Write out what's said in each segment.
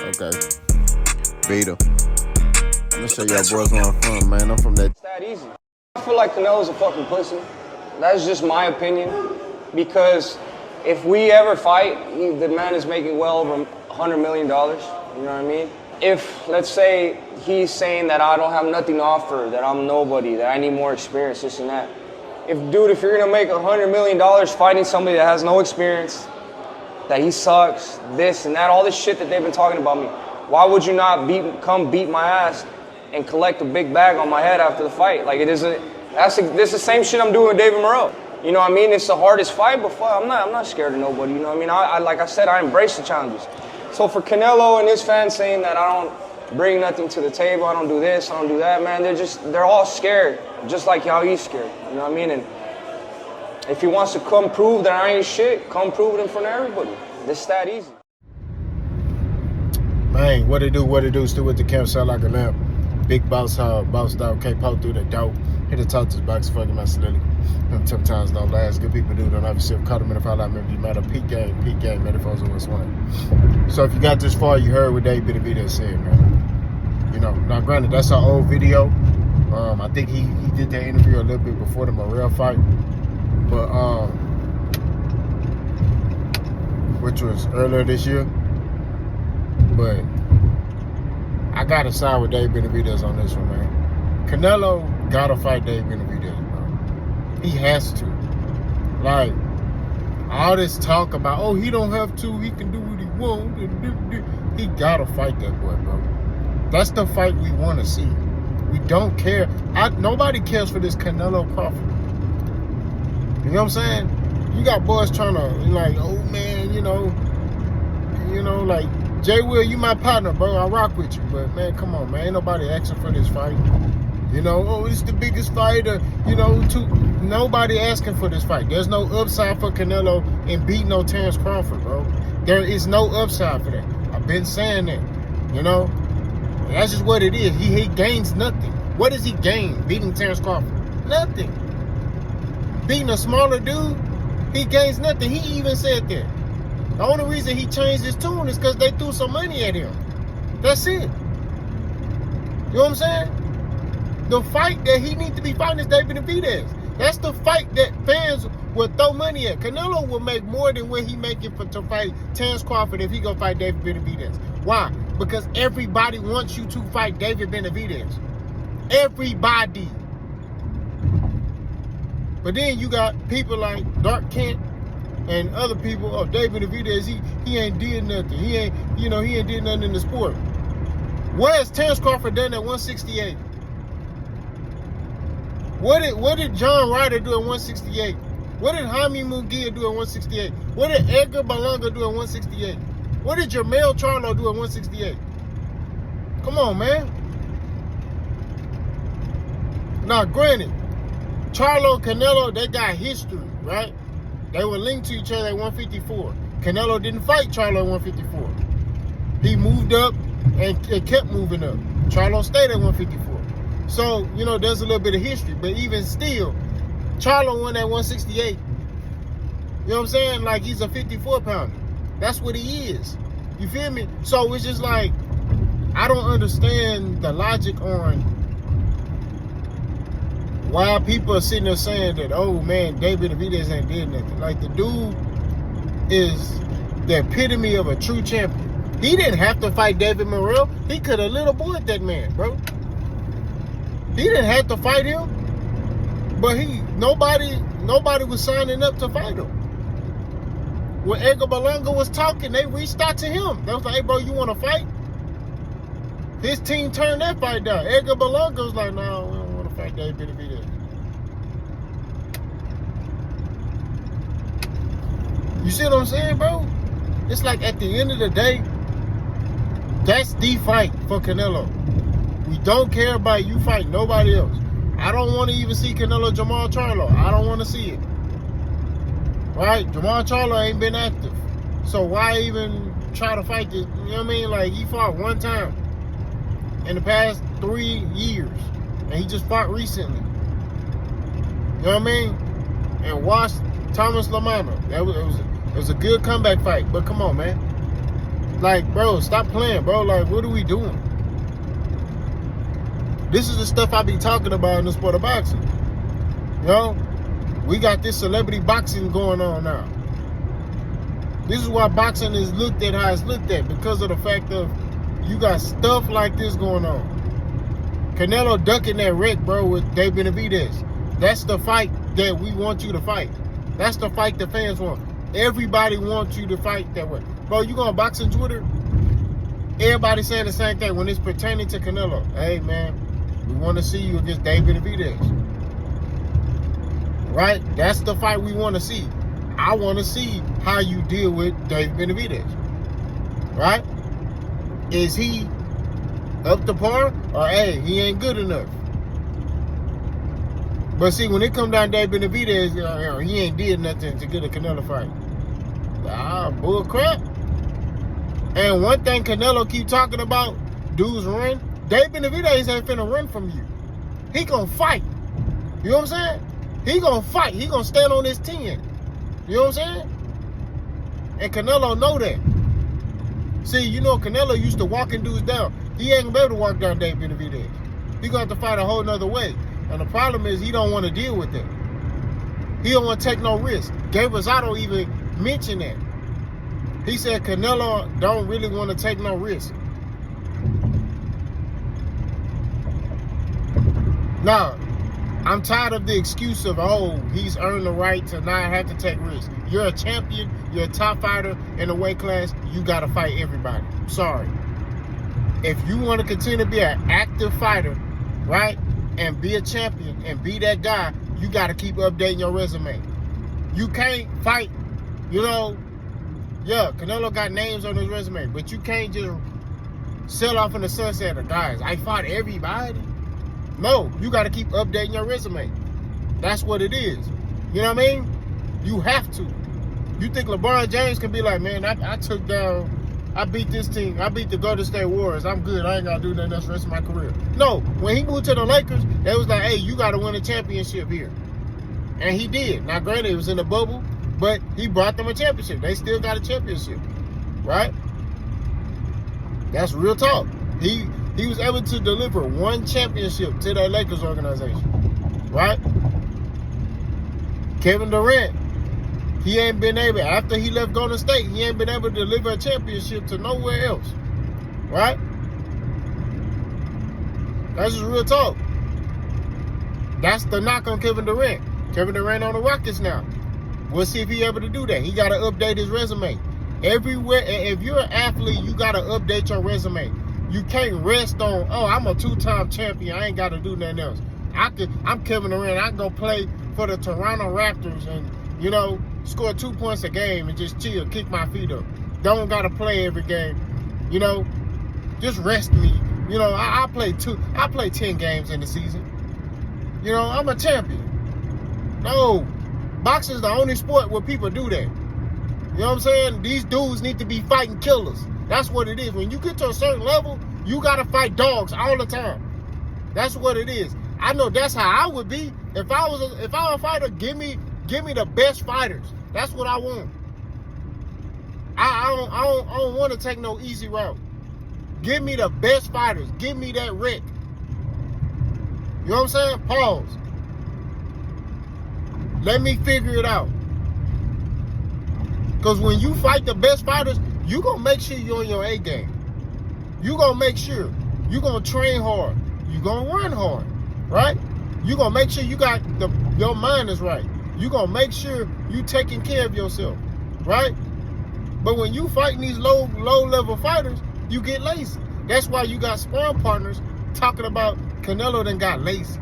Okay. Vita. I'm gonna show y'all boys where I'm from, man. I'm from that. It's that easy. I feel like Canelo's a fucking pussy. That's just my opinion. Because if we ever fight, the man is making well over $100 million. You know what I mean? If, let's say, he's saying that I don't have nothing to offer, that I'm nobody, that I need more experience, this and that. If you're gonna make $100 million fighting somebody that has no experience, that he sucks, this and that, all this shit that they've been talking about me, why would you not come beat my ass and collect a big bag on my head after the fight? Like, this is the same shit I'm doing with David Moreau. You know what I mean? It's the hardest fight, but fuck, I'm not scared of nobody. You know what I mean? I like I said, I embrace the challenges. So for Canelo and his fans saying that I don't bring nothing to the table, I don't do this, I don't do that, man, they're all scared, just like how he's scared. You know what I mean? And if he wants to come prove that I ain't shit, come prove it in front of everybody. It's that easy. Man, what it do? Still with the camp, sound like a lamp. Big boss dog, can't poke through the dope. Here to talk to his box, fucking my solidity. Them tough times don't last. Good people do, don't have yourself caught them in the fall. I remember you matter. Peak game, metaphors of what's one. So if you got this far, you heard what David Benavidez said, man. You know, now granted, that's our old video. I think he did that interview a little bit before the Morrell fight. But, which was earlier this year. But I gotta side with David Benavidez on this one, man. Canelo gotta fight David Benavidez, bro. He has to. Like, all this talk about, oh, he don't have to, he can do what he wants. He gotta fight that boy, bro. That's the fight we want to see. We don't care. Nobody cares for this Canelo Crawford. You know what I'm saying? You got boys trying to, like, oh, man, you know, like, Jay Will, you my partner, bro. I rock with you. But, man, come on, man. Ain't nobody asking for this fight. You know, oh, it's the biggest fight. Nobody asking for this fight. There's no upside for Canelo in beating no Terrence Crawford, bro. There is no upside for that. I've been saying that, you know. And that's just what it is. He gains nothing. What does he gain beating Terrence Crawford? Nothing. Beating a smaller dude, he gains nothing. He even said that. The only reason he changed his tune is because they threw some money at him. That's it. You know what I'm saying? The fight that he needs to be fighting is David Benavidez. That's the fight that fans will throw money at. Canelo will make more than what he making to fight Terrence Crawford if he go fight David Benavidez. Why? Because everybody wants you to fight David Benavidez. Everybody. But then you got people like Dark Kent and other people. Oh, David Benavidez, he ain't did nothing. He ain't did nothing in the sport. What has Terrence Crawford done at 168? What did John Ryder do at 168? What did Jaime Munguia do at 168? What did Edgar Berlanga do at 168? What did Jermell Charlo do at 168? Come on, man. Now, granted, Charlo, Canelo, they got history, right? They were linked to each other at 154. Canelo didn't fight Charlo at 154. He moved up and kept moving up. Charlo stayed at 154. So, you know, there's a little bit of history. But even still, Charlo won at 168. You know what I'm saying? Like, he's a 54-pounder. That's what he is. You feel me? So it's just like, I don't understand the logic on why people are sitting there saying that, oh man, David Benavidez ain't did nothing. Like, the dude is the epitome of a true champion. He didn't have to fight David Morrell. He could have little boyed that man, bro. He didn't have to fight him. But nobody was signing up to fight him. When Edgar Berlanga was talking, they reached out to him. They was like, hey bro, you want to fight? His team turned that fight down. Edgar Berlanga was like, no, we don't want to fight David Benavidez. You see what I'm saying, bro? It's like at the end of the day, that's the fight for Canelo. We don't care about you fighting nobody else. I don't want to even see Canelo Jamal Charlo. I don't want to see it. Right? Jamal Charlo ain't been active. So why even try to fight this? You know what I mean? Like, he fought one time in the past 3 years. And he just fought recently. You know what I mean? And watched Thomas Lamano. It was a good comeback fight. But come on, man. Like, bro, stop playing, bro. Like, what are we doing? This is the stuff I be talking about in the sport of boxing. You know, we got this celebrity boxing going on now. This is why boxing is looked at how it's looked at, because of the fact of you got stuff like this going on. Canelo ducking that wreck, bro, with David Benavidez. That's the fight that we want you to fight. That's the fight the fans want. Everybody wants you to fight that way. Bro, you gonna box on Twitter? Everybody saying the same thing when it's pertaining to Canelo. Hey, man, we want to see you against David Benavidez. Right? That's the fight we want to see. I want to see how you deal with David Benavidez. Right? Is he up to par? Or, hey, he ain't good enough? But see, when it come down to David Benavidez, he ain't did nothing to get a Canelo fight. Bull crap. And one thing Canelo keep talking about, dudes run. David Benavidez ain't finna run from you. He gonna fight. You know what I'm saying? He gonna fight. He gonna stand on his 10. You know what I'm saying? And Canelo know that. See, you know, Canelo used to walking dudes down. He ain't gonna be able to walk down David Benavidez. He gonna have to fight a whole nother way. And the problem is he don't want to deal with that. He don't want to take no risk. Gabe Rosado even mentioned that. He said Canelo don't really want to take no risk. Now, I'm tired of the excuse of, oh, he's earned the right to not have to take risks. You're a champion. You're a top fighter in a weight class. You got to fight everybody. Sorry. If you want to continue to be an active fighter, right, and be a champion and be that guy, you got to keep updating your resume. You can't fight, you know, yeah, Canelo got names on his resume, but you can't just sell off in the sunset of guys. I fought everybody. No, you got to keep updating your resume. That's what it is. You know what I mean? You have to. You think LeBron James can be like, man, I beat this team. I beat the Golden State Warriors. I'm good. I ain't got to do nothing else the rest of my career. No, when he moved to the Lakers, they was like, hey, you got to win a championship here. And he did. Now, granted, it was in the bubble, but he brought them a championship. They still got a championship, right? That's real talk. He was able to deliver one championship to that Lakers organization, right? Kevin Durant, he ain't been able, after he left Golden State, he ain't been able to deliver a championship to nowhere else, right? That's just real talk. That's the knock on Kevin Durant. Kevin Durant on the Rockets now. We'll see if he's able to do that. He got to update his resume. Everywhere, if you're an athlete, you got to update your resume. You can't rest on, oh, I'm a two-time champion. I ain't got to do nothing else. I'm Kevin Durant. I can go play for the Toronto Raptors and, you know, score 2 points a game and just chill, kick my feet up. Don't got to play every game. You know, just rest me. You know, I play 10 games in the season. You know, I'm a champion. No, boxing is the only sport where people do that. You know what I'm saying? These dudes need to be fighting killers. That's what it is. When you get to a certain level, you got to fight dogs all the time. That's what it is. I know that's how I would be. If I was a fighter, give me the best fighters. That's what I want. I don't want to take no easy route. Give me the best fighters. Give me that wreck. You know what I'm saying? Pause. Let me figure it out. Because when you fight the best fighters, you going to make sure you're on your A game. You going to make sure. You going to train hard. You going to run hard. Right? You going to make sure you got your mind is right. You going to make sure you taking care of yourself. Right? But when you fighting these low-level fighters, you get lazy. That's why you got sparring partners talking about Canelo done got lazy.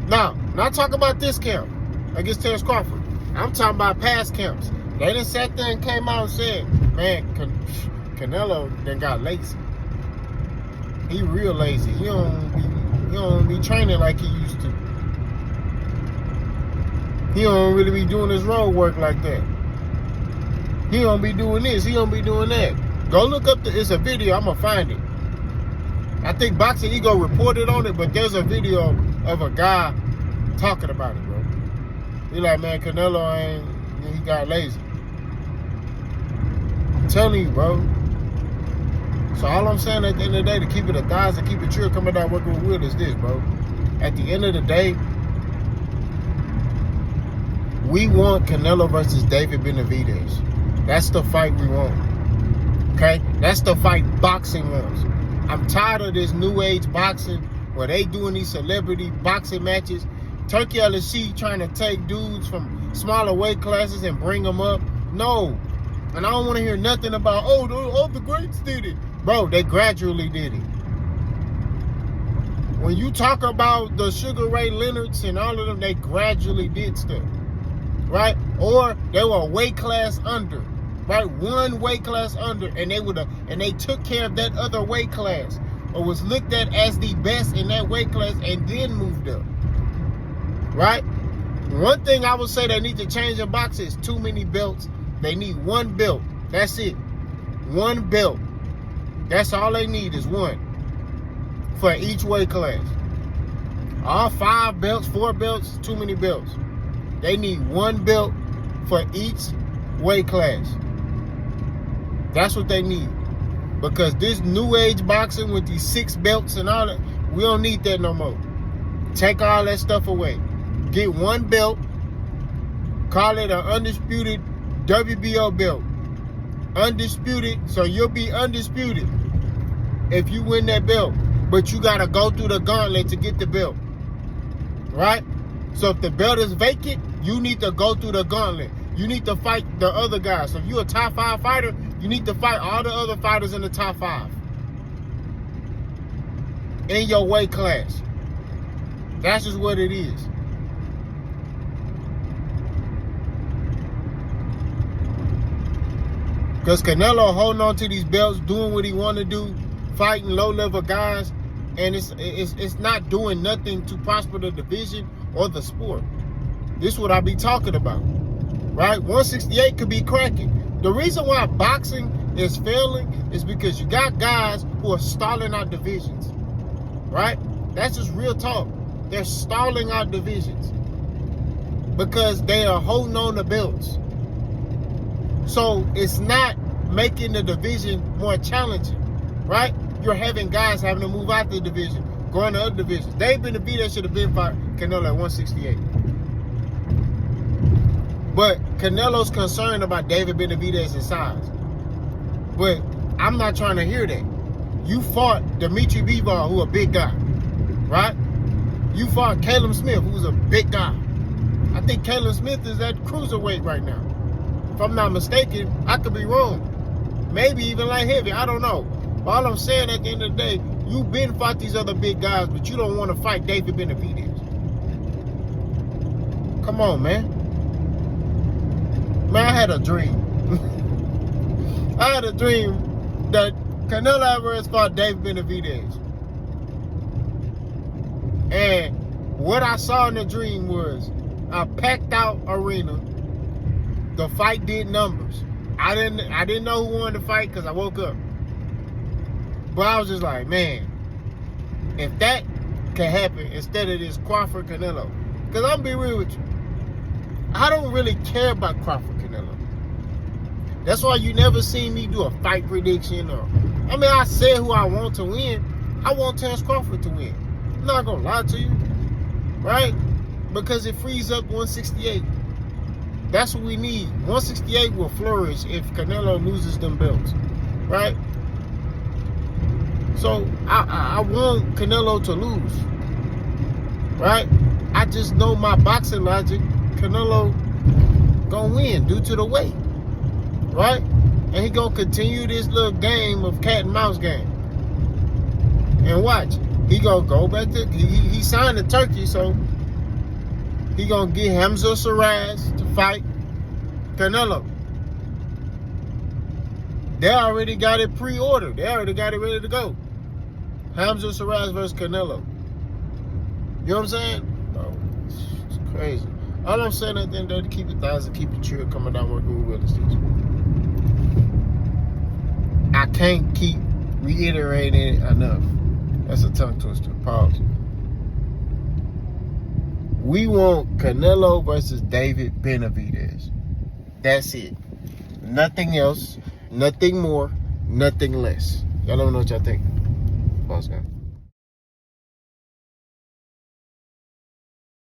Now, not talking about this camp against Terence Crawford. I'm talking about past camps. They done sat there and came out and said, man, Canelo done got lazy. He real lazy. He don't be training like he used to. He don't really be doing his road work like that. He don't be doing this. He don't be doing that. Go look up it's a video. I'm going to find it. I think Boxing Ego reported on it, but there's a video of a guy talking about it, bro. He like, man, Canelo he got lazy. telling you, bro. So all I'm saying at the end of the day, to keep it 1,000, keep it true, coming down working with Will, is this, bro. At the end of the day, we want Canelo versus David Benavidez. That's the fight we want. Okay? That's the fight boxing wants. I'm tired of this new age boxing where they doing these celebrity boxing matches. Turkey LSC trying to take dudes from smaller weight classes and bring them up. No. And I don't want to hear nothing about, all the greats did it. Bro, they gradually did it. When you talk about the Sugar Ray Leonards and all of them, they gradually did stuff. Right? Or they were a weight class under. Right? One weight class under, and they took care of that other weight class, or was looked at as the best in that weight class, and then moved up. Right? One thing I would say they need to change in boxing is too many belts. They need one belt. That's it. One belt. That's all they need is one for each weight class. All 5 belts, 4 belts, too many belts. They need one belt for each weight class. That's what they need. Because this new age boxing with these 6 belts and all that, we don't need that no more. Take all that stuff away. Get one belt. Call it an undisputed WBO belt. Undisputed, so you'll be undisputed if you win that belt. But you got to go through the gauntlet to get the belt. Right? So if the belt is vacant, you need to go through the gauntlet. You need to fight the other guys. So if you're a top 5 fighter, you need to fight all the other fighters in the top 5 in your weight class. That's just what it is. Because Canelo holding on to these belts, doing what he want to do, fighting low-level guys, and it's not doing nothing to prosper the division or the sport. This is what I be talking about, right? 168 could be cracking. The reason why boxing is failing is because you got guys who are stalling out divisions, right? That's just real talk. They're stalling out divisions because they are holding on to belts. So it's not making the division more challenging, right? You're having guys having to move out the division, going to other divisions. David Benavidez should have been fighting Canelo at 168. But Canelo's concerned about David Benavidez's size. But I'm not trying to hear that. You fought Dimitri Bivol, who a big guy, right? You fought Caleb Smith, who's a big guy. I think Caleb Smith is at cruiserweight right now. If I'm not mistaken, I could be wrong. Maybe even light heavy, I don't know. But all I'm saying at the end of the day, you've been fought these other big guys, but you don't want to fight David Benavidez. Come on, man. Man, I had a dream. I had a dream that Canelo Álvarez fought David Benavidez. And what I saw in the dream was a packed out arena. The fight did numbers. I didn't know who won the fight because I woke up. But I was just like, man, if that can happen instead of this Crawford Canelo. Because I'm be real with you. I don't really care about Crawford Canelo. That's why you never see me do a fight prediction. I said who I want to win. I want Terence Crawford to win. I'm not going to lie to you. Right? Because it frees up 168. That's what we need. 168 will flourish if Canelo loses them belts. Right? So, I want Canelo to lose. Right? I just know my boxing logic. Canelo gonna win due to the weight. Right? And he gonna continue this little game of cat and mouse game. And watch. He gonna go back to... He signed to Turkey, so... He gonna get Hamza Shiraz to fight Canelo. They already got it pre-ordered. They already got it ready to go. Hamza Shiraz versus Canelo. You know what I'm saying? Oh, it's crazy. All I'm saying at the end of the day, to keep it 1,000, keep it true, coming down working with real estate. I can't keep reiterating it enough. That's a tongue twister. Pause. We want Canelo versus David Benavidez. That's it. Nothing else. Nothing more, nothing less. Y'all let me know what y'all think. Boss guy.